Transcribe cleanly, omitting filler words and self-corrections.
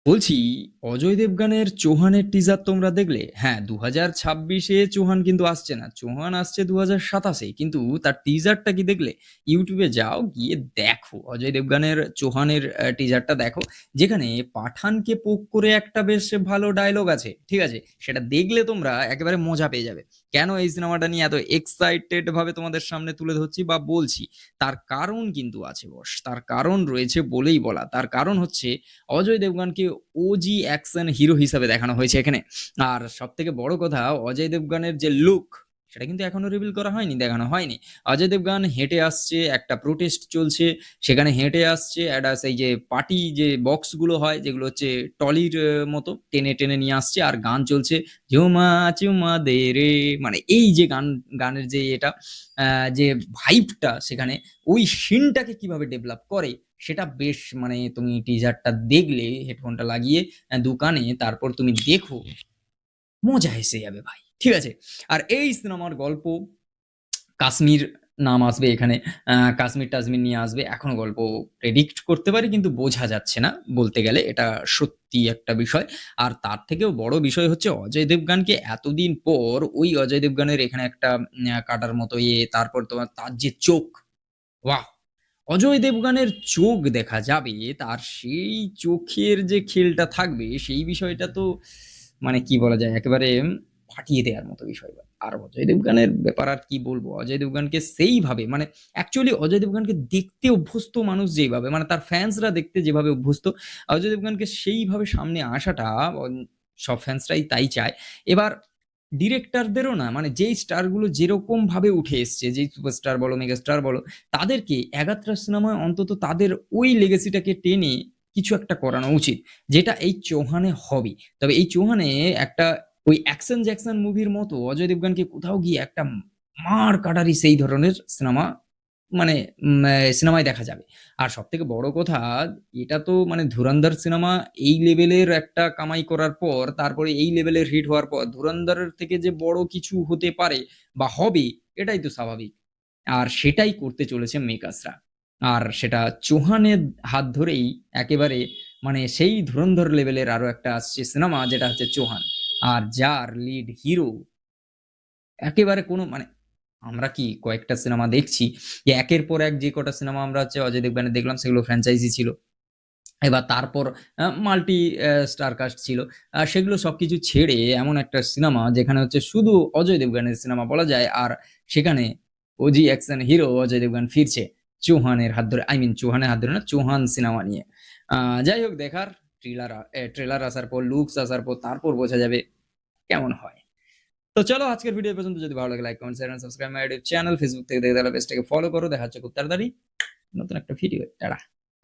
বলছি, অজয় দেবগানের চৌহানের টিজার তোমরা দেখলে? হ্যাঁ, 2026-এ চৌহান কিন্তু আসছে না, চৌহান আসছে 2027-এ। কিন্তু তার টিজারটা কি দেখলে? ইউটিউবে যাও, গিয়ে দেখো অজয় দেবগানের চৌহানের টিজারটা দেখো, যেখানে পাঠানকে পোক করে একটা বেশ ভালো ডায়লগ আছে, ঠিক আছে? সেটা দেখলে তোমরা একেবারে মজা পেয়ে যাবে। কেন এই সিনেমাটা নিয়ে এত এক্সাইটেড ভাবে তোমাদের সামনে তুলে ধরছি বা বলছি, তার কারণ কিন্তু আছে বস, তার কারণ রয়েছে বলেই বলা। তার কারণ হচ্ছে অজয় দেবগনকে ওজি অ্যাকশন হিরো হিসাবে দেখানো হয়েছে এখানে। আর সব থেকে বড় কথা, অজয় দেবগনের যে লুক, সেটা কিন্তু এখনো রিভিল করা হয়নি, দেখানো হয়নি। অজয় দেবগান হেঁটে আসছে, একটা প্রোটেস্ট চলছে, সেখানে হেঁটে আসছে একটা সেই যে পার্টি যে বক্স গুলো হয়, যেগুলো হচ্ছে টলির মতো টেনে টেনে নিয়ে আসছে, আর গান চলছে, ঝুমা চুমা দে রে। মানে এই যে গানের যে এটা যে ভাইবটা সেখানে, ওই সিনটাকে কিভাবে ডেভেলপ করে, সেটা বেশ, মানে তুমি টিজারটা দেখলে হেডফোনটা লাগিয়ে দোকানে, তারপর তুমি দেখো, মজা এসে যাবে ভাই, ঠিক আছে? আর এই সিনেমার গল্প, কাশ্মীর নাম আসবে এখানে, কাশ্মীর টাজমির নিয়ে আসবে। এখন গল্প প্রেডিক্ট করতে পারি, কিন্তু বোঝা যাচ্ছে না বলতে গেলে, এটা সত্যি একটা বিষয়। আর তার থেকেও বড় বিষয় হচ্ছে অজয় দেবগানকে এতদিন পর, ওই অজয় দেবগানের এখানে একটা কাটার মতো ইয়ে, তারপর তোমার তার যে চোখ, ওয়াহ! অজয় দেবগনের চোখ দেখা যাবে, তার সেই চোখের যে খেলটা থাকবে, সেই বিষয়টা তো মানে কি বলা যায়, একেবারে ফাটিয়ে দেওয়ার মতো বিষয়। আর অজয় দেবগনের ব্যাপার আর কি বলবো, অজয় দেবগনকে সেইভাবে, মানে অ্যাকচুয়ালি অজয় দেবগনকে দেখতে অভ্যস্ত মানুষ যেভাবে, মানে তার ফ্যান্সরা দেখতে যেভাবে অভ্যস্ত, অজয় দেবগনকে সেইভাবে সামনে আসাটা, সব ফ্যান্সরাই তাই চায়। এবার ডিরেক্টরদেরও না, মানে যেই স্টারগুলো যেরকম ভাবে উঠে এসছে, যেই সুপারস্টার বলো, মেগা স্টার বলো, তাদেরকে এগাত্রা সিনেমায় অন্তত তাদের ওই লেগেসিটাকে টেনে কিছু একটা করানো উচিত, যেটা এই চৌহানে হবে। তবে এই চৌহানে একটা ওই অ্যাকশন জ্যাকসন মুভির মতো অজয় দেবগনকে কোথাও গিয়ে একটা মার কাটারি সেই ধরনের সিনেমা, মানে সিনেমায় দেখা যাবে। আর সব থেকে বড় কথা, এটা তো মানে ধুরন্ধর সিনেমা এই লেভেলের একটা কামাই করার পর, তারপরে এই লেভেলের হিট হওয়ার পর, ধুরন্ধরের থেকে যে বড় কিছু হতে পারে বা হবে, এটাই তো স্বাভাবিক। আর সেটাই করতে চলেছে মেকার্সরা। আর সেটা চৌহানের হাত ধরেই একেবারে, মানে সেই ধুরন্ধর লেভেলের আরো একটা আসছে সিনেমা, যেটা হচ্ছে চৌহান। আর যার লিড হিরো একেবারে কোনো মানে, আমরা কি কয়েকটা সিনেমা দেখছি, যে একের পর এক যে কটা সিনেমা আমরা হচ্ছে অজয় দেবগানের দেখলাম, সেগুলো ফ্র্যাঞ্চাইজি ছিল। এবার তারপর মাল্টি স্টার কাস্ট ছিল। সেগুলো সবকিছু ছেড়ে এমন একটা সিনেমা, যেখানে হচ্ছে শুধু অজয় দেবগানের সিনেমা বলা যায়, আর সেখানে O G action hero Ajay Devgan ফিরছে চৌহানের হাত ধরে, আই মিন চৌহানের হাত ধরে না, চৌহান সিনেমা নিয়ে। যাই হোক, দেখার ট্রেলার, ট্রেলার আসার পর, লুকস আসার পর, তারপর বোঝা যাবে কেমন হয়। তো চলো, আজকের ভিডিও পর্যন্ত। যদি ভালো লাগে like, comment, share, subscribe my YouTube channel. Facebook থেকে দেখে তাহলে পেজটাকে ফলো করো। দেখা হচ্ছে খুব তাড়াতাড়ি নতুন একটা ভিডিও। টাটা।